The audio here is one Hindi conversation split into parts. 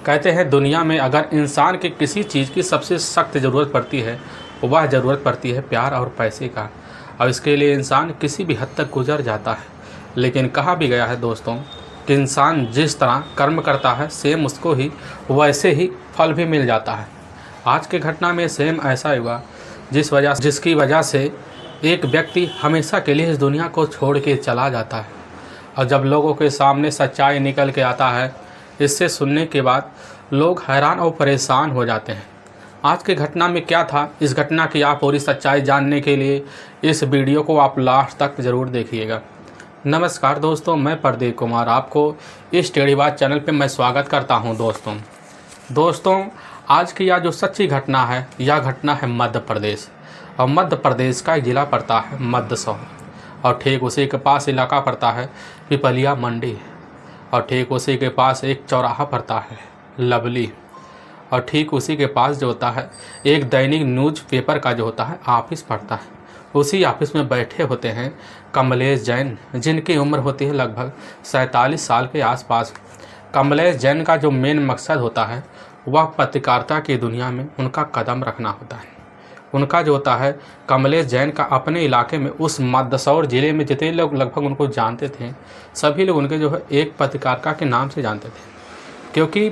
कहते हैं दुनिया में अगर इंसान की किसी चीज़ की सबसे सख्त ज़रूरत पड़ती है, वह ज़रूरत पड़ती है प्यार और पैसे का। और इसके लिए इंसान किसी भी हद तक गुजर जाता है। लेकिन कहा भी गया है दोस्तों कि इंसान जिस तरह कर्म करता है सेम उसको ही वैसे ही फल भी मिल जाता है। आज के घटना में सेम ऐसा हुआ जिसकी वजह से एक व्यक्ति हमेशा के लिए इस दुनिया को छोड़ के चला जाता है। और जब लोगों के सामने सच्चाई निकल के आता है, इससे सुनने के बाद लोग हैरान और परेशान हो जाते हैं। आज की घटना में क्या था, इस घटना की आप पूरी सच्चाई जानने के लिए इस वीडियो को आप लास्ट तक ज़रूर देखिएगा। नमस्कार दोस्तों, मैं प्रदीप कुमार आपको इस टेढ़ीबाज चैनल पे मैं स्वागत करता हूं। दोस्तों आज की यह जो सच्ची घटना है, यह घटना है मध्य प्रदेश। और मध्य प्रदेश का एक ज़िला पड़ता है मंदसौर, और ठीक उसी के पास इलाका पड़ता है पिपलिया मंडी, और ठीक उसी के पास एक चौराहा पड़ता है लवली, और ठीक उसी के पास जो होता है एक दैनिक न्यूज़ पेपर का जो होता है ऑफिस पड़ता है। उसी ऑफिस में बैठे होते हैं कमलेश जैन, जिनकी उम्र होती है लगभग 47 साल के आसपास। कमलेश जैन का जो मेन मकसद होता है वह पत्रकारिता की दुनिया में उनका कदम रखना होता है। उनका जो होता है कमलेश जैन का अपने इलाके में उस मंदसौर ज़िले में जितने लोग लगभग उनको जानते थे, सभी लोग उनके जो है एक पत्रकारिता के नाम से जानते थे। क्योंकि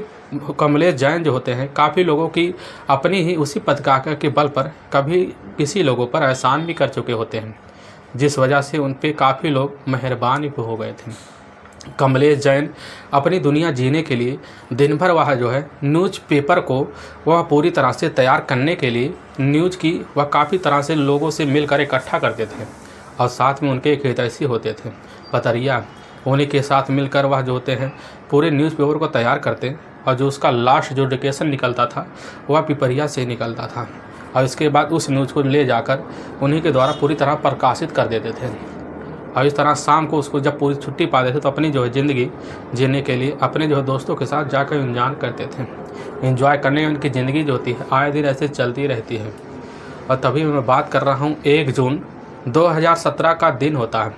कमलेश जैन जो होते हैं काफ़ी लोगों की अपनी ही उसी पत्रकारिता के बल पर कभी किसी लोगों पर एहसान भी कर चुके होते हैं, जिस वजह से उन पर काफ़ी लोग मेहरबान भी हो गए थे। कमलेश जैन अपनी दुनिया जीने के लिए दिन भर वह जो है न्यूज़ पेपर को वह पूरी तरह से तैयार करने के लिए न्यूज़ की वह काफ़ी तरह से लोगों से मिलकर इकट्ठा करते थे। और साथ में उनके एक हितैषी होते थे पतरिया, उन्हीं के साथ मिलकर वह जो होते हैं पूरे न्यूज़ पेपर को तैयार करते। और जो उसका लास्ट जो डिकेशन निकलता था वह पिपरिया से निकलता था, और इसके बाद उस न्यूज़ को ले जाकर उन्हीं के द्वारा पूरी तरह प्रकाशित कर देते थे। और इस तरह शाम को उसको जब पूरी छुट्टी पाते थे तो अपनी जो है ज़िंदगी जीने के लिए अपने जो है दोस्तों के साथ जाकर एंजॉय करते थे। एंजॉय करने में उनकी ज़िंदगी जो होती है आए दिन ऐसे चलती रहती है। और तभी मैं बात कर रहा हूँ 1 जून 2017 का दिन होता है।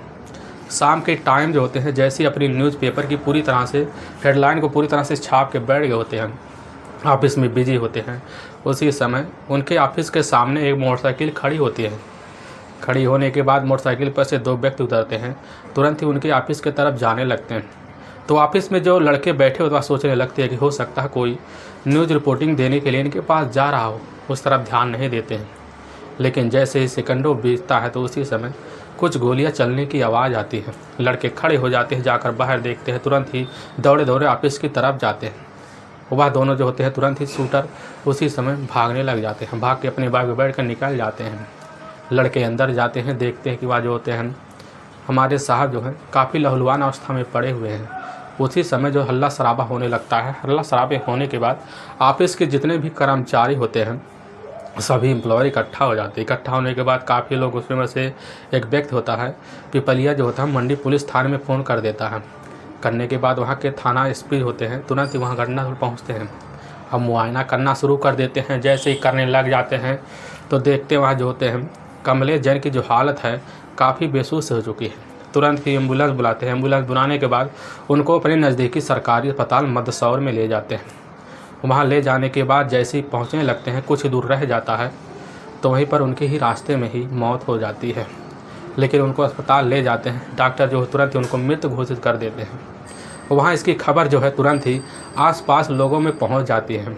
शाम के टाइम जो होते हैं जैसे ही अपनी न्यूज़पेपर की पूरी तरह से हेडलाइन को पूरी तरह से छाप के बैठ गए होते हैं, ऑफिस में बिजी होते हैं, उसी समय उनके ऑफिस के सामने एक मोटरसाइकिल खड़ी होती है। खड़ी होने के बाद मोटरसाइकिल पर से 2 व्यक्ति उतरते हैं, तुरंत ही उनके ऑफिस की तरफ जाने लगते हैं। तो ऑफिस में जो लड़के बैठे होते हैं सोचने लगते हैं कि हो सकता है कोई न्यूज़ रिपोर्टिंग देने के लिए इनके पास जा रहा हो, उस तरफ ध्यान नहीं देते हैं। लेकिन जैसे ही सेकंडों बीतता है तो उसी समय कुछ गोलियां चलने की आवाज़ आती है। लड़के खड़े हो जाते हैं, जाकर बाहर देखते हैं, तुरंत ही दौड़े दौड़े ऑफिस की तरफ जाते हैं। वह दोनों जो होते हैं तुरंत ही शूटर उसी समय भागने लग जाते हैं, भाग के अपनी बाइक पर बैठ कर निकल जाते हैं। लड़के अंदर जाते हैं, देखते हैं कि वह जो होते हैं हमारे साहब जो हैं काफ़ी लहूलुहान अवस्था में पड़े हुए हैं। उसी समय जो हल्ला शराबा होने लगता है। हल्ला शराबे होने के बाद ऑफिस के जितने भी कर्मचारी होते हैं सभी एम्प्लॉय इकट्ठा हो जाते हैं। इकट्ठा होने के बाद काफ़ी लोग, उसमें से एक व्यक्ति होता है पिपलिया जो होता है मंडी पुलिस थाने में फ़ोन कर देता है। करने के बाद वहाँ के थाना एसपी होते हैं तुरंत ही वहाँ घटना पर पहुँचते हैं। अब मुआयना करना शुरू कर देते हैं। जैसे ही करने लग जाते हैं तो देखते वहाँ जो होते हैं कमलेश जैन की जो हालत है काफ़ी बेसुध हो चुकी है। तुरंत ही एम्बुलेंस बुलाते हैं। एम्बुलेंस बुलाने के बाद उनको अपने नज़दीकी सरकारी अस्पताल मंदसौर में ले जाते हैं। वहाँ ले जाने के बाद जैसे ही पहुँचने लगते हैं कुछ दूर रह जाता है तो वहीं पर उनके ही रास्ते में ही मौत हो जाती है। लेकिन उनको अस्पताल ले जाते हैं, डॉक्टर जो तुरंत ही उनको मृत घोषित कर देते हैं। वहाँ इसकी खबर जो है तुरंत ही आसपास लोगों में पहुँच जाती है।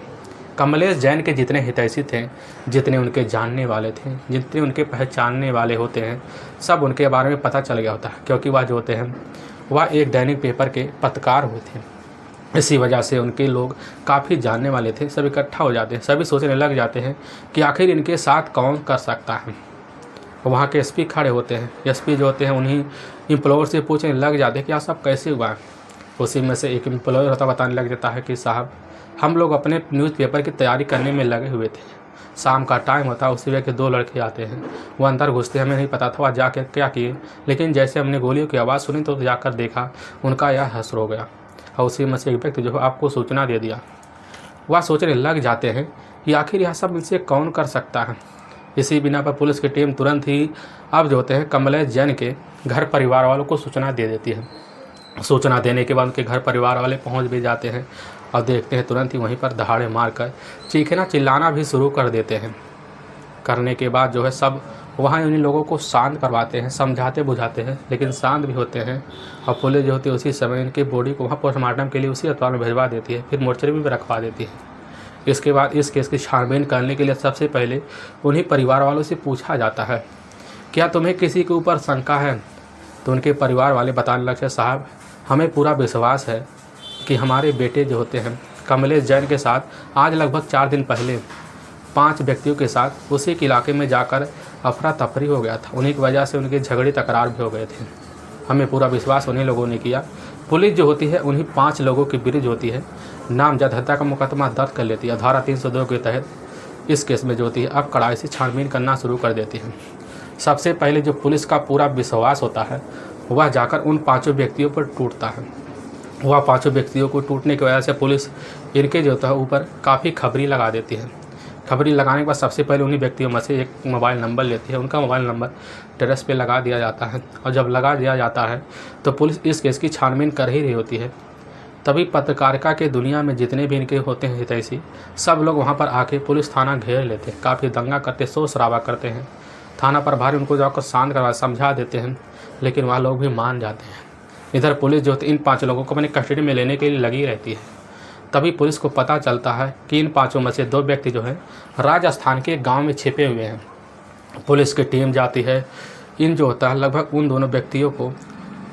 कमलेश जैन के जितने हितैषी थे, जितने उनके जानने वाले थे, जितने उनके पहचानने वाले होते हैं, सब उनके बारे में पता चल गया होता है। क्योंकि वह जो होते हैं वह एक दैनिक पेपर के पत्रकार हुए थे। इसी वजह से उनके लोग काफ़ी जानने वाले थे। सब इकट्ठा हो जाते हैं, सभी सोचने लग जाते हैं कि आखिर इनके साथ कौन कर सकता है। वहाँ के एसपी खड़े होते हैं। एसपी जो होते हैं उन्हीं एम्प्लॉयर से पूछने लग जाते हैं कि यह सब कैसे हुआ। उसी में से एक एम्प्लॉयर होता बताने लग जाता है कि साहब हम लोग अपने न्यूज़पेपर की तैयारी करने में लगे हुए थे। शाम का टाइम होता है, उसी वजह के 2 लड़के आते हैं। वो अंदर घुसते, हमें नहीं पता था वह जाके क्या किए, लेकिन जैसे हमने गोलियों की आवाज़ सुनी तो जाकर देखा उनका यह हश्र हो गया। और उसी में से एक व्यक्ति जो है आपको सूचना दे दिया। वह सोचने लग जाते हैं कि आखिर यह सब इनसे कौन कर सकता है। इसी बिना पर पुलिस की टीम तुरंत ही अब जो होते हैं कमलेश जैन के घर परिवार वालों को सूचना दे देती है। सूचना देने के बाद उनके घर परिवार वाले पहुंच भी जाते हैं और देखते हैं तुरंत ही वहीं पर दहाड़े मारकर चीखना चिल्लाना भी शुरू कर देते हैं। करने के बाद जो है सब वहाँ उन्हीं लोगों को शांत करवाते हैं, समझाते बुझाते हैं, लेकिन शांत भी होते हैं। और पुलिस जो होती है उसी समय इनकी बॉडी को वहाँ पोस्टमार्टम के लिए उसी अस्पताल में भिजवा देती है, फिर मोर्चरी में भी रखवा देती है। इसके बाद इस केस की छानबीन करने के लिए सबसे पहले उन्हीं परिवार वालों से पूछा जाता है, क्या तुम्हें किसी के ऊपर शंका है? तो उनके परिवार वाले बताने लगे, साहब हमें पूरा विश्वास है कि हमारे बेटे जो होते हैं कमलेश जैन के साथ आज लगभग 4 दिन पहले 5 व्यक्तियों के साथ उसी के इलाके में जाकर अफरा तफरी हो गया था। उन्हीं की वजह से उनके झगड़े तकरार भी हो गए थे। हमें पूरा विश्वास उन्हीं लोगों ने किया। पुलिस जो होती है उन्हीं 5 लोगों की विरुद्ध होती है नामजद हत्या का मुकदमा दर्ज कर लेती है। धारा 302 के तहत इस केस में जो होती है अब कड़ाई से छानबीन करना शुरू कर देती है। सबसे पहले जो पुलिस का पूरा विश्वास होता है वह जाकर उन 5 व्यक्तियों पर टूटता है। वह 5 व्यक्तियों को टूटने की वजह से पुलिस इनके जो होता है ऊपर काफ़ी खबरी लगा देती है। खबरी लगाने के बाद सबसे पहले उन्हीं व्यक्तियों में से एक मोबाइल नंबर लेती है। उनका मोबाइल नंबर टेरेस पे लगा दिया जाता है और जब लगा दिया जाता है तो पुलिस इस केस की छानबीन कर ही रही होती है। तभी पत्रकारिता के दुनिया में जितने भी इनके होते हैं हितैषी सब लोग वहाँ पर आके पुलिस थाना घेर लेते हैं, काफ़ी दंगा करते, शोर शराबा करते हैं। थाना प्रभारी उनको जाकर शांत करवा समझा देते हैं, लेकिन वह लोग भी मान जाते हैं। इधर पुलिस जो इन 5 लोगों को अपनी कस्टडी में लेने के लिए लगी रहती है। तभी पुलिस को पता चलता है कि इन 5 में से 2 व्यक्ति जो हैं राजस्थान के गांव में छिपे हुए हैं। पुलिस की टीम जाती है, इन जो होता है लगभग उन दोनों व्यक्तियों को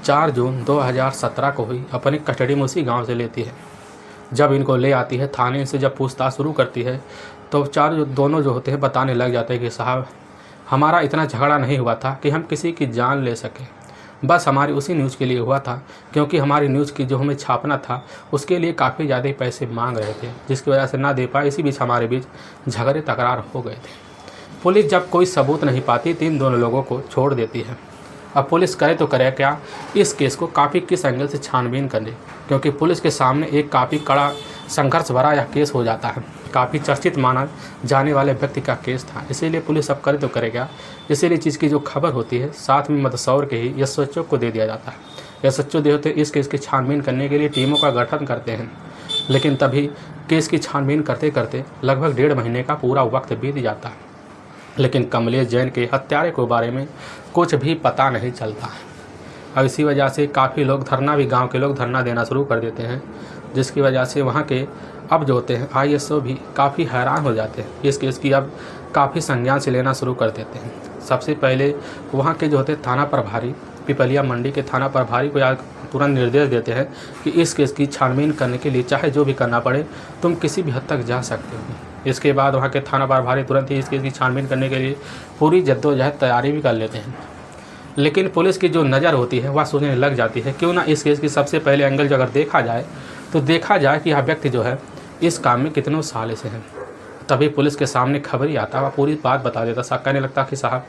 4 जून 2017 को हुई अपनी कस्टडी में उसी गांव से लेती है। जब इनको ले आती है थाने से जब पूछताछ शुरू करती है तो दोनों जो होते हैं बताने लग जाते हैं कि साहब हमारा इतना झगड़ा नहीं हुआ था कि हम किसी की जान ले सकें, बस हमारी उसी न्यूज़ के लिए हुआ था क्योंकि हमारी न्यूज़ की जो हमें छापना था उसके लिए काफ़ी ज़्यादा पैसे मांग रहे थे, जिसकी वजह से ना दे पाए। इसी बीच हमारे बीच झगड़े तकरार हो गए थे। पुलिस जब कोई सबूत नहीं पाती तो इन दोनों लोगों को छोड़ देती है। अब पुलिस करे तो करे क्या, इस केस को काफ़ी किस एंगल से छानबीन करे, क्योंकि पुलिस के सामने एक काफ़ी कड़ा संघर्ष भरा यह केस हो जाता है। काफ़ी चर्चित माना जाने वाले व्यक्ति का केस था, इसीलिए पुलिस अब करे तो करेगा। इसीलिए चीज़ की जो खबर होती है साथ में मदसौर के ही एसएचओ को दे दिया जाता है। एसएचओ जो होते हैं इस केस की छानबीन करने के लिए टीमों का गठन करते हैं, लेकिन तभी केस की छानबीन करते करते लगभग 1.5 महीने का पूरा वक्त बीत जाता है, लेकिन कमलेश जैन के हत्यारे के बारे में कुछ भी पता नहीं चलता है। और इसी वजह से काफ़ी लोग गांव के लोग धरना देना शुरू कर देते हैं, जिसकी वजह से वहाँ के अब जो होते हैं आईएसओ भी काफ़ी हैरान हो जाते हैं। इस केस की अब काफ़ी संज्ञान से लेना शुरू कर देते हैं। सबसे पहले वहाँ के जो होते हैं थाना प्रभारी, पिपलिया मंडी के थाना प्रभारी को तुरंत निर्देश देते हैं कि इस केस की छानबीन करने के लिए चाहे जो भी करना पड़े तुम किसी भी हद तक जा सकते हो। इसके बाद वहाँ के थाना प्रभारी तुरंत ही इस केस की छानबीन करने के लिए पूरी जद्दोजहद तैयारी भी कर लेते हैं। लेकिन पुलिस की जो नज़र होती है वह सोचने लग जाती है क्यों ना इस केस की सबसे पहले एंगल जो अगर देखा जाए तो देखा जाए कि यह व्यक्ति जो है इस काम में कितनों साल से हैं। तभी पुलिस के सामने खबर ही आता, वह पूरी बात बता देता। सा कहने लगता कि साहब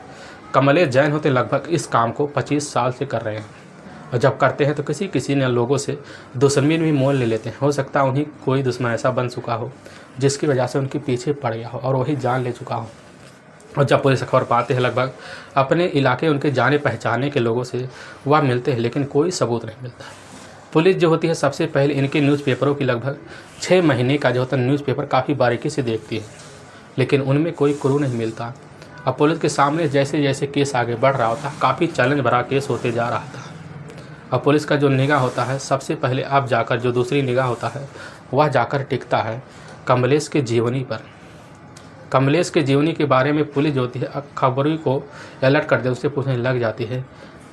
कमलेश जैन होते लगभग इस काम को 25 साल से कर रहे हैं, और जब करते हैं तो किसी ने लोगों से दुश्मनी भी मोल ले लेते हैं। हो सकता है उन्हीं कोई दुश्मन ऐसा बन चुका हो जिसकी वजह से उनके पीछे पड़ गया हो और वही जान ले चुका हो। और जब पुलिस खबर पाते हैं लगभग अपने इलाके उनके जाने पहचाने के लोगों से वह मिलते हैं, लेकिन कोई सबूत नहीं मिलता। पुलिस जो होती है सबसे पहले इनके न्यूज़पेपरों की लगभग 6 महीने का जो होता है न्यूज़पेपर काफ़ी बारीकी से देखती है, लेकिन उनमें कोई क्लू नहीं मिलता। अब पुलिस के सामने जैसे जैसे केस आगे बढ़ रहा होता, काफ़ी चैलेंज भरा केस होते जा रहा था। अब पुलिस का जो निगाह होता है सबसे पहले अब जाकर जो दूसरी निगाह होता है वह जाकर टिकता है कमलेश के जीवनी पर। कमलेश के जीवनी के बारे में पुलिस जो होती है खबरों को अलर्ट कर दे, उससे पूछने लग जाती है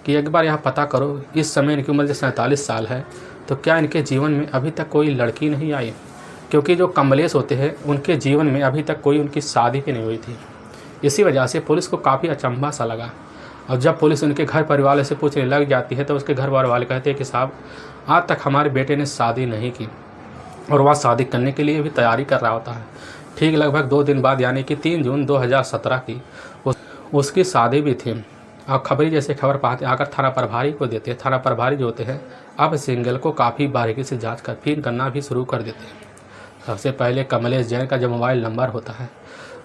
कि एक बार यहाँ पता करो, इस समय इनकी उम्र 47 साल है, तो क्या इनके जीवन में अभी तक कोई लड़की नहीं आई? क्योंकि जो कमलेश होते हैं उनके जीवन में अभी तक कोई उनकी शादी भी नहीं हुई थी। इसी वजह से पुलिस को काफ़ी अचंभा सा लगा। और जब पुलिस उनके घर परिवार से पूछने लग जाती है तो उसके घर वाले कहते हैं कि साहब आज तक हमारे बेटे ने शादी नहीं की, और वह शादी करने के लिए भी तैयारी कर रहा होता है। ठीक लगभग 2 दिन बाद यानी कि 3 जून 2017 की उसकी शादी भी थी। और खबरी जैसे खबर पाते आकर थाना प्रभारी को देते हैं। थाना प्रभारी जो होते हैं अब सिंगल को काफ़ी बारीकी से जांच कर फिर करना भी शुरू कर देते हैं। सबसे पहले कमलेश जैन का जो मोबाइल नंबर होता है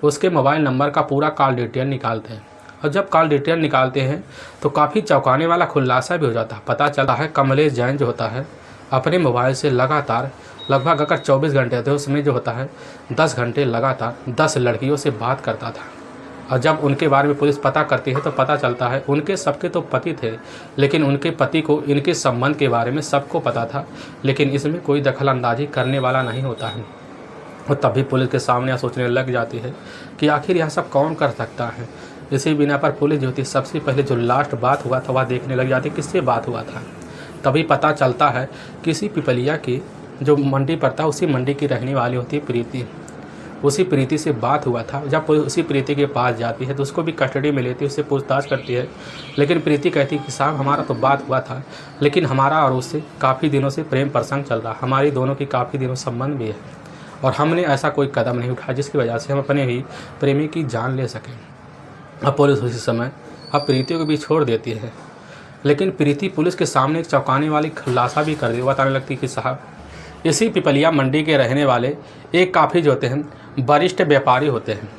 उसके मोबाइल नंबर का पूरा कॉल डिटेल निकालते हैं। और जब कॉल डिटेल निकालते हैं तो काफ़ी चौंकाने वाला खुलासा भी हो जाता है। पता चलता है कमलेश जैन जो होता है अपने मोबाइल से लगातार लगभग अगर 24 घंटे होते उसमें जो होता है 10 घंटे लगातार 10 लड़कियों से बात करता था। और जब उनके बारे में पुलिस पता करती है तो पता चलता है उनके सबके तो पति थे, लेकिन उनके पति को इनके संबंध के बारे में सबको पता था, लेकिन इसमें कोई दखल अंदाजी करने वाला नहीं होता है। और तभी पुलिस के सामने सोचने लग जाती है कि आखिर यह सब कौन कर सकता है। इसी बिना पर पुलिस जो थी सबसे पहले जो लास्ट बात हुआ था वह देखने लग जाती, किससे बात हुआ था। तभी पता चलता है किसी पिपलिया की जो मंडी पर था उसी मंडी की रहने वाली होती है प्रीति। उसी प्रीति से बात हुआ था। जब पुलिस उसी प्रीति के पास जाती है तो उसको भी कस्टडी में लेती है, उससे पूछताछ करती है, लेकिन प्रीति कहती है कि साहब हमारा तो बात हुआ था, लेकिन हमारा और उससे काफ़ी दिनों से प्रेम प्रसंग चल रहा, हमारी दोनों की काफ़ी दिनों संबंध भी है और हमने ऐसा कोई कदम नहीं उठाया जिसकी वजह से हम अपने ही प्रेमी की जान ले सकें। अब पुलिस उसी समय अब प्रीति को भी छोड़ देती है, लेकिन प्रीति पुलिस के सामने एक चौंकाने वाली खुलासा भी कर दी। बताने लगती कि साहब इसी पिपलिया मंडी के रहने वाले एक काफ़ी जो होते हैं वरिष्ठ व्यापारी होते हैं,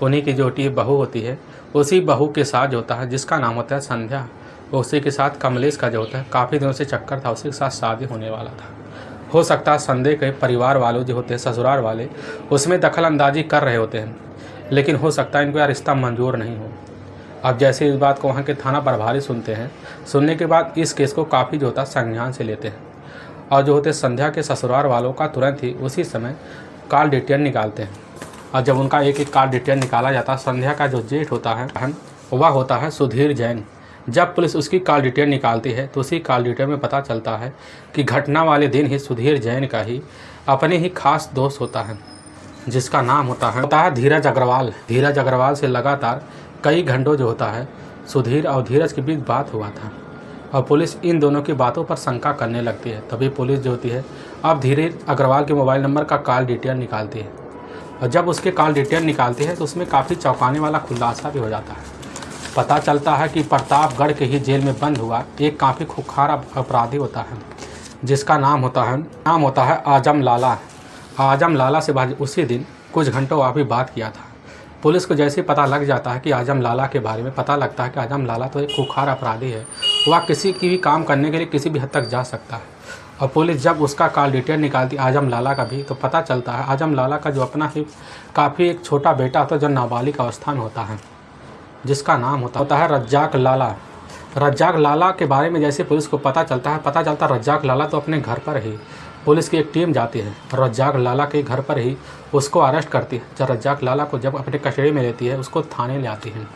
उन्हीं की जो बहू होती है, उसी बहू के साथ जो होता है जिसका नाम होता है संध्या, उसी के साथ कमलेश का जो होता है काफ़ी दिनों से चक्कर था, उसी के साथ शादी होने वाला था। हो सकता है संदेह के परिवार वालों जो होते हैं ससुराल वाले उसमें दखल अंदाजी कर रहे होते हैं, लेकिन हो सकता है इनको यह रिश्ता मंजूर नहीं हो। अब जैसे इस बात को वहाँ के थाना प्रभारी सुनते हैं, सुनने के बाद इस केस को काफ़ी जो होता है संज्ञान से लेते हैं और जो होते संध्या के ससुराल वालों का तुरंत ही उसी समय कॉल डिटेल निकालते हैं। और जब उनका एक एक कॉल डिटेल निकाला जाता है, संध्या का जो जेठ होता है वह होता है सुधीर जैन। जब पुलिस उसकी कॉल डिटेल निकालती है तो उसी कॉल डिटेल में पता चलता है कि घटना वाले दिन ही सुधीर जैन का ही अपने ही खास दोस्त होता है, जिसका नाम होता है धीरज अग्रवाल। धीरज अग्रवाल से लगातार कई घंटों जो होता है सुधीर और धीरज के बीच बात हुआ था और पुलिस इन दोनों की बातों पर शंका करने लगती है। तभी पुलिस जो होती है अब धीरज अग्रवाल के मोबाइल नंबर का कॉल डिटेल निकालती है और जब उसके कॉल डिटेल निकालती है तो उसमें काफ़ी चौंकाने वाला खुलासा भी हो जाता है। पता चलता है कि प्रतापगढ़ के ही जेल में बंद हुआ एक काफ़ी खुखार अपराधी होता है, जिसका नाम होता है आजम लाला। आजम लाला से उसी दिन कुछ घंटों अभी बात किया था। पुलिस को जैसे पता लग जाता है कि आजम लाला के बारे में पता लगता है कि आजम लाला तो एक खुखार अपराधी है, वह किसी की भी काम करने के लिए किसी भी हद तक जा सकता है। और पुलिस जब उसका कॉल डिटेल निकालती आजम लाला का भी, तो पता चलता है आजम लाला का जो अपना ही काफ़ी एक छोटा बेटा होता है जो नाबालिग अवस्था में होता है, जिसका नाम होता है रज्जाक लाला। रज्जाक लाला के बारे में जैसे पुलिस को पता चलता है रज्जाक लाला तो अपने घर पर ही पुलिस की एक टीम जाती है, रज्जाक लाला के घर पर ही उसको अरेस्ट करती है। जब रज्जाक लाला को जब अपने कस्टडी में लेती है उसको थाने ले आती है।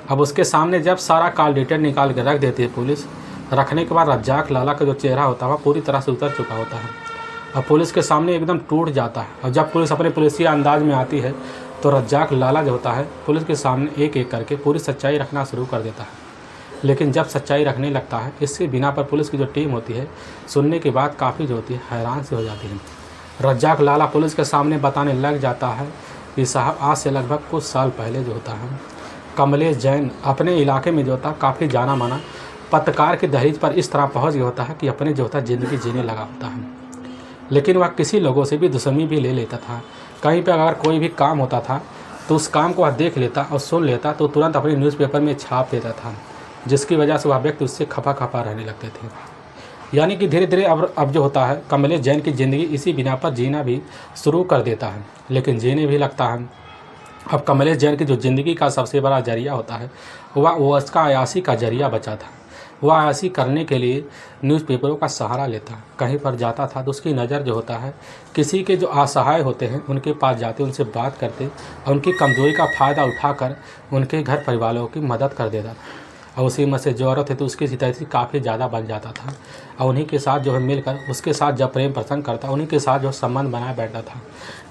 अब उसके सामने जब सारा कॉल डिटेल निकाल के रख देती है पुलिस, रखने के बाद रज्जाक लाला का जो चेहरा होता है वह पूरी तरह से उतर चुका होता है और पुलिस के सामने एकदम टूट जाता है। और जब पुलिस अपने पुलिसिया अंदाज में आती है तो रज्जाक लाला जो होता है पुलिस के सामने एक एक करके पूरी सच्चाई रखना शुरू कर देता है। लेकिन जब सच्चाई रखने लगता है, इसके बिना पर पुलिस की जो टीम होती है सुनने के बाद काफ़ी जो होती है हैरान से हो जाती है। रज्जाक लाला पुलिस के सामने बताने लग जाता है कि साहब आज से लगभग कुछ साल पहले जो होता है कमलेश जैन अपने इलाके में जो होता है काफ़ी जाना माना पत्रकार के दहलीज पर इस तरह पहुंच गया होता है कि अपने जो होता है ज़िंदगी जीने लगा होता है। लेकिन वह किसी लोगों से भी दुश्मनी भी ले लेता था। कहीं पर अगर कोई भी काम होता था तो उस काम को वह देख लेता और सुन लेता तो तुरंत अपने न्यूज़पेपर में छाप देता था, जिसकी वजह से वह व्यक्ति उससे खपा रहने लगते थे। यानी कि धीरे धीरे अब जो होता है कमलेश जैन की ज़िंदगी इसी बिना पर जीना भी शुरू कर देता है। लेकिन जीने भी लगता है। अब कमलेश जैन की जो ज़िंदगी का सबसे बड़ा जरिया होता है वह उसका अयासी का जरिया बचा था। वह अयासी करने के लिए न्यूज़पेपरों का सहारा लेता, कहीं पर जाता था तो उसकी नज़र जो होता है किसी के जो असहाय होते हैं उनके पास जाते, उनसे बात करते और उनकी कमज़ोरी का फ़ायदा उठाकर उनके घर परिवारों की मदद कर देता था। और उसी में से जो औरत है तो उसकी हितैषी काफ़ी ज़्यादा बन जाता था और उन्हीं के साथ जो है मिलकर उसके साथ जब प्रेम प्रसंग करता उन्हीं के साथ जो संबंध बनाया बैठता था।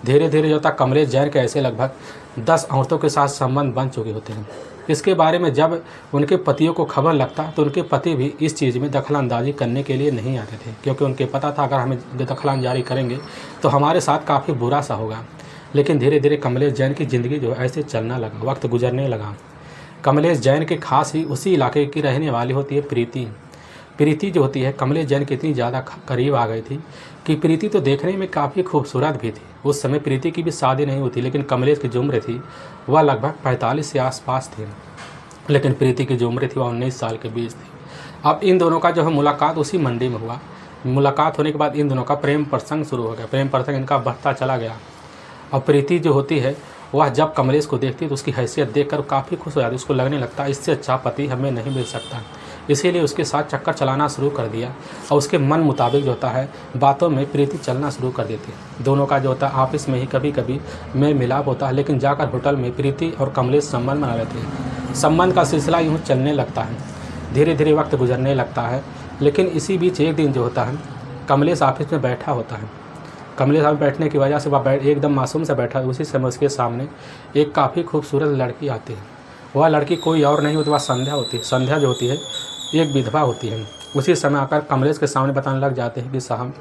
धीरे धीरे जो था कमलेश जैन के ऐसे लगभग 10 औरतों के साथ संबंध बन चुके होते हैं। इसके बारे में जब उनके पतियों को खबर लगता तो उनके पति भी इस चीज़ में दखलंदाजी करने के लिए नहीं आते थे, क्योंकि उनके पता था अगर हमें दखलंदाजी करेंगे तो हमारे साथ काफ़ी बुरा सा होगा। लेकिन धीरे धीरे कमलेश जैन की ज़िंदगी जो है ऐसे चलना लगा, वक्त गुजरने लगा। कमलेश जैन के खास ही उसी इलाके की रहने वाली होती है प्रीति। प्रीति जो होती है कमलेश जैन के इतनी ज़्यादा करीब आ गई थी कि प्रीति तो देखने में काफ़ी खूबसूरत भी थी। उस समय प्रीति की भी शादी नहीं हुई थी, लेकिन कमलेश की जो उम्र थी वह लगभग 45 से आसपास थी। लेकिन प्रीति की जो उम्र थी वह 19 साल के बीच थी। अब इन दोनों का जो है मुलाकात उसी मंडी में हुआ। मुलाकात होने के बाद इन दोनों का प्रेम प्रसंग शुरू हो गया। प्रेम प्रसंग इनका बढ़ता चला गया। और प्रीति जो होती है वह जब कमलेश को देखती है तो उसकी हैसियत देखकर काफ़ी खुश हो जाती है। उसको लगने लगता है इससे अच्छा पति हमें नहीं मिल सकता, इसीलिए उसके साथ चक्कर चलाना शुरू कर दिया और उसके मन मुताबिक जो होता है बातों में प्रीति चलना शुरू कर देती है। दोनों का जो होता है आपस में ही कभी कभी मेल मिलाप होता है, लेकिन जाकर होटल में प्रीति और कमलेश संबंध बना लेते हैं। संबंध का सिलसिला यूँ चलने लगता है, धीरे धीरे वक्त गुजरने लगता है। लेकिन इसी बीच एक दिन जो होता है कमलेश ऑफिस में बैठा होता है। कमलेश ऑफिस बैठने की वजह से वह एकदम मासूम से बैठा है। उसी समय उसके सामने एक काफ़ी खूबसूरत लड़की आती है। वह लड़की कोई और नहीं होती, वह संध्या होती है। संध्या जो होती है एक विधवा होती है। उसी समय आकर कमलेश के सामने बताने लग जाते हैं कि साहब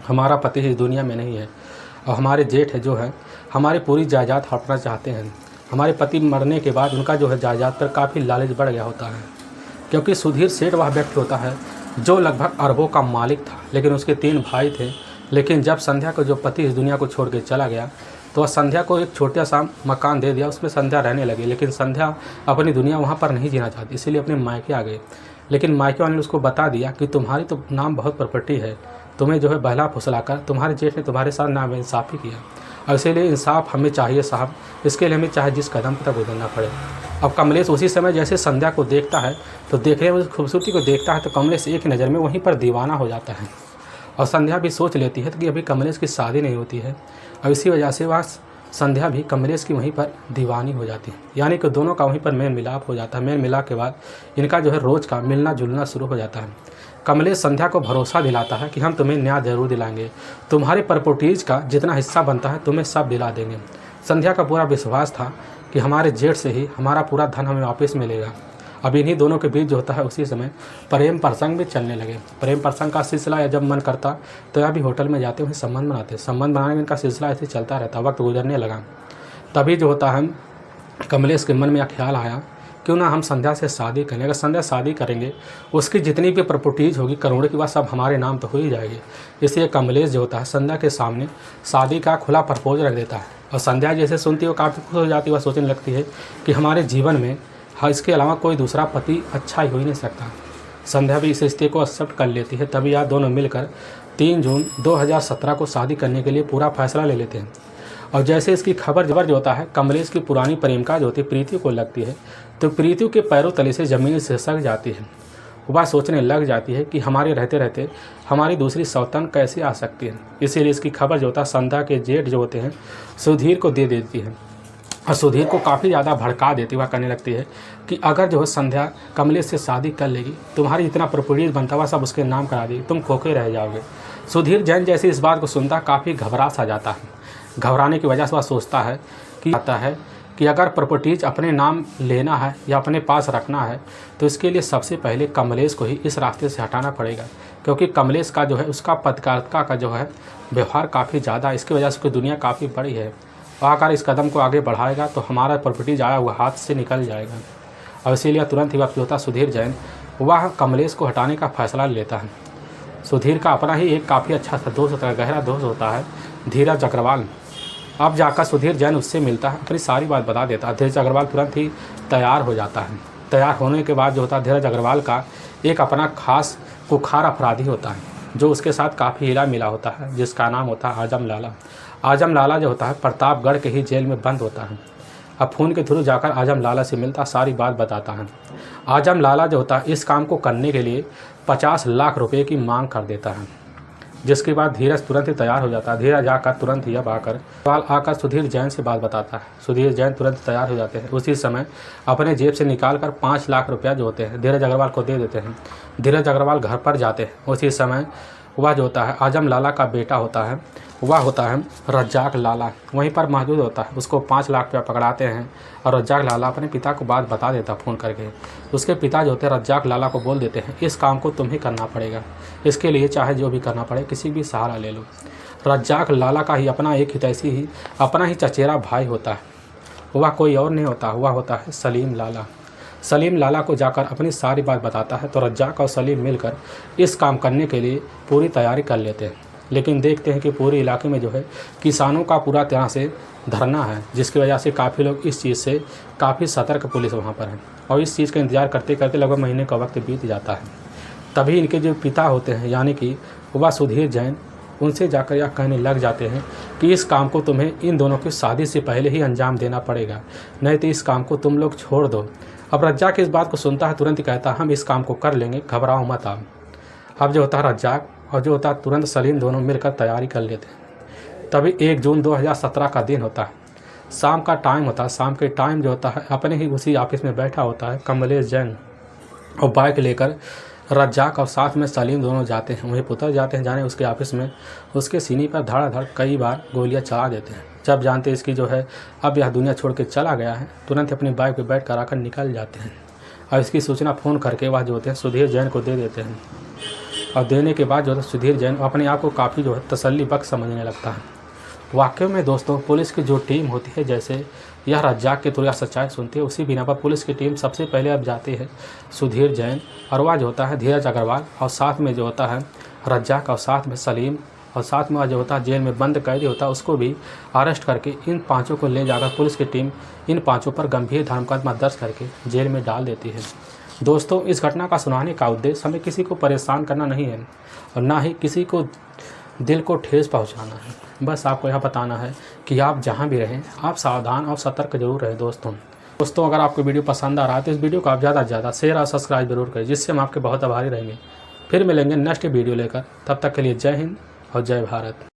हमारा पति इस दुनिया में नहीं है और हमारे जेठ है जो है हमारी पूरी जायदाद हड़पना चाहते हैं। हमारे पति मरने के बाद उनका जो है जायदाद पर काफ़ी लालच बढ़ गया होता है, क्योंकि सुधीर सेठ वह व्यक्ति होता है जो लगभग अरबों का मालिक था, लेकिन उसके 3 भाई थे। लेकिन जब संध्या को जो पति इस दुनिया को छोड़ के चला गया तो वह संध्या को एक छोटा सा मकान दे दिया, उसमें संध्या रहने लगी। लेकिन संध्या अपनी दुनिया वहाँ पर नहीं जीना चाहती, इसीलिए अपने मायके आ गए। लेकिन मायके वाले ने उसको बता दिया कि तुम्हारी तो नाम बहुत प्रॉपर्टी है, तुम्हें जो है बहला फुसलाकर तुम्हारे जेठ ने तुम्हारे साथ नाइंसाफ़ी किया और इसीलिए इंसाफ हमें चाहिए साहब, इसके लिए हमें चाहे जिस कदम तक गुजरना पड़े। अब कमलेश उसी समय जैसे संध्या को देखता है तो देखने में खूबसूरती को देखता है तो कमलेश एक नज़र में वहीं पर दीवाना हो जाता है। और संध्या भी सोच लेती है कि अभी कमलेश की शादी नहीं होती है और इसी वजह से वह संध्या भी कमलेश की वहीं पर दीवानी हो जाती है। यानी कि दोनों का वहीं पर मेल मिलाप हो जाता है। मेल मिलाप के बाद इनका जो है रोज़ का मिलना जुलना शुरू हो जाता है। कमलेश संध्या को भरोसा दिलाता है कि हम तुम्हें न्याय जरूर दिलाएंगे, तुम्हारे प्रॉपर्टीज़ का जितना हिस्सा बनता है तुम्हें सब दिला देंगे। संध्या का पूरा विश्वास था कि हमारे जेठ से ही हमारा पूरा धन हमें वापस मिलेगा। अब इन्हीं दोनों के बीच जो होता है उसी समय प्रेम प्रसंग भी चलने लगे। प्रेम प्रसंग का सिलसिला या जब मन करता तो या भी होटल में जाते हुए संबंध बनाते। संबंध बनाने में इनका सिलसिला ऐसे चलता रहता। वक्त गुजरने लगा, तभी जो होता है कमलेश के मन में यह ख्याल आया क्यों ना हम संध्या से शादी करें। अगर संध्या शादी करेंगे उसकी जितनी भी प्रॉपर्टीज़ होगी करोड़ों की, वह सब हमारे नाम तो हो ही जाएगी। इसलिए कमलेश जो होता है संध्या के सामने शादी का खुला प्रपोज रख देता है। और संध्या जैसे सुनती है वो काफ़ी खुश हो जाती है। वह सोचने लगती है कि हमारे जीवन में इसके अलावा कोई दूसरा पति अच्छा ही हो ही नहीं सकता। संध्या भी इस रिश्ते को एक्सेप्ट कर लेती है। तभी यह दोनों मिलकर 3 जून 2017 को शादी करने के लिए पूरा फैसला ले लेते हैं। और जैसे इसकी खबर जो होता है कमलेश की पुरानी प्रेमिका जो होती है प्रीति को लगती है तो प्रीति के पैरों तले से ज़मीन से सक जाती है। वह सोचने लग जाती है कि हमारे रहते रहते हमारी दूसरी सौतन कैसे आ सकती है। इसीलिए इसकी खबर जो होता है संध्या के जेठ जो होते हैं सुधीर को दे देती है और सुधीर को काफ़ी ज़्यादा भड़का देती। वह कहने लगती है कि अगर जो है संध्या कमलेश से शादी कर लेगी तुम्हारी जितना प्रॉपर्टीज बनता हुआ सब उसके नाम करा देगी, तुम खोखे रह जाओगे। सुधीर जैन जैसे इस बात को सुनता काफ़ी घबरा सा जाता है। घबराने की वजह से वह सोचता है कि अगर प्रॉपर्टीज अपने नाम लेना है या अपने पास रखना है तो इसके लिए सबसे पहले कमलेश को ही इस रास्ते से हटाना पड़ेगा, क्योंकि कमलेश का जो है उसका पत्रकारिता का जो है व्यवहार काफ़ी ज़्यादा, इसकी वजह से उसकी दुनिया काफ़ी बड़ी है। अगर इस कदम को आगे बढ़ाएगा तो हमारा प्रॉपर्टीज आया हुआ हाथ से निकल जाएगा। और इसीलिए तुरंत ही वक्त होता सुधीर जैन वह कमलेश को हटाने का फैसला लेता है। सुधीर का अपना ही एक काफ़ी अच्छा सा दोस्त होता है, गहरा दोस्त होता है धीरज अग्रवाल। अब जाकर सुधीर जैन उससे मिलता है, अपनी सारी बात बता देता है। धीरज अग्रवाल तुरंत ही तैयार हो जाता है। तैयार होने के बाद जो होता है धीरज अग्रवाल का एक अपना खास कुख्यात अपराधी होता है जो उसके साथ काफ़ी हिला मिला होता है, जिसका नाम होता है आजम लाला। आजम लाला जो होता है प्रतापगढ़ के ही जेल में बंद होता है। अब फ़ोन के थ्रू जाकर आजम लाला से मिलता, सारी बात बताता है। आजम लाला जो होता है इस काम को करने के लिए 50 लाख रुपए की मांग कर देता है, जिसके बाद धीरज तुरंत ही तैयार हो जाता है। धीरज आकर तुरंत ही अब आकर सुधीर जैन से बात बताता है। सुधीर जैन तुरंत तैयार हो जाते हैं। उसी समय अपने जेब से निकाल कर 5 लाख रुपया जो होते हैं धीरज अग्रवाल को दे देते हैं। धीरज अग्रवाल घर पर जाते हैं। उसी समय वह जो होता है आजम लाला का बेटा होता है, वह होता है रज्जाक लाला, वहीं पर मौजूद होता है। उसको 5 लाख रुपया पकड़ाते हैं और रज्जाक लाला अपने पिता को बात बता देता फ़ोन करके। उसके पिता जो होते हैं रज्जाक लाला को बोल देते हैं इस काम को तुम्हें करना पड़ेगा, इसके लिए चाहे जो भी करना पड़े किसी भी सहारा ले लो। रज्जाक लाला का ही अपना एक हितैषी ही अपना ही चचेरा भाई होता है, वह कोई और नहीं होता, वह होता है सलीम लाला। सलीम लाला को जाकर अपनी सारी बात बताता है तो रज्जाक और सलीम मिलकर इस काम करने के लिए पूरी तैयारी कर लेते हैं। लेकिन देखते हैं कि पूरे इलाके में जो है किसानों का पूरा तरह से धरना है, जिसकी वजह से काफ़ी लोग इस चीज़ से काफ़ी सतर्क पुलिस वहाँ पर है और इस चीज़ का इंतज़ार करते करते लगभग महीने का वक्त बीत जाता है। तभी इनके जो पिता होते हैं यानी कि वह सुधीर जैन, उनसे जाकर यह कहने लग जाते हैं कि इस काम को तुम्हें इन दोनों की शादी से पहले ही अंजाम देना पड़ेगा, नहीं तो इस काम को तुम लोग छोड़ दो। अब रज्जाक इस बात को सुनता है, तुरंत कहता है हम इस काम को कर लेंगे, घबराओ मत आप। अब जो होता है रज्जाक और जो होता है तुरंत सलीम दोनों मिलकर तैयारी कर लेते हैं। तभी 1 जून 2017 का दिन होता है, शाम का टाइम होता है। शाम के टाइम जो होता है अपने ही उसी ऑफिस में बैठा होता है कमलेश जैन और बाइक लेकर रज्जाक और साथ में सलीम दोनों जाते हैं, वहीं पुत्र जाते हैं जाने उसके ऑफिस में। उसके सीने पर धड़ाधड़ कई बार गोलियां चला देते हैं। जब जानते इसकी जो है अब यह दुनिया छोड़ के चला गया है, तुरंत अपनी बाइक पर बैठ कर आकर निकल जाते हैं और इसकी सूचना फ़ोन करके वह जो होते हैं सुधीर जैन को दे देते हैं। और देने के बाद जो है सुधीर जैन अपने आप को काफ़ी जो है तसल्ली बख्श समझने लगता है। वाकई में दोस्तों पुलिस की जो टीम होती है, जैसे यह रज्जाक की तुरंत सच्चाई सुनती है, उसी बिना पर पुलिस की टीम सबसे पहले अब जाती है सुधीर जैन और वह जो होता है धीरज अग्रवाल और साथ में जो होता है रज्जाक और साथ में सलीम और साथ में वह जो होता है जेल में बंद कैदी होता है उसको भी अरेस्ट करके इन पाँचों को ले जाकर पुलिस की टीम इन पाँचों पर गंभीर धर्मकदमा दर्ज करके जेल में डाल देती है। दोस्तों इस घटना का सुनाने का उद्देश्य हमें किसी को परेशान करना नहीं है और ना ही किसी को दिल को ठेस पहुंचाना है। बस आपको यह बताना है कि आप जहां भी रहें आप सावधान और सतर्क जरूर रहें। दोस्तों अगर आपको वीडियो पसंद आ रहा है तो इस वीडियो को आप ज़्यादा से ज़्यादा शेयर और सब्सक्राइब जरूर करें, जिससे हम आपके बहुत आभारी रहेंगे। फिर मिलेंगे नेक्स्ट वीडियो लेकर, तब तक के लिए जय हिंद और जय भारत।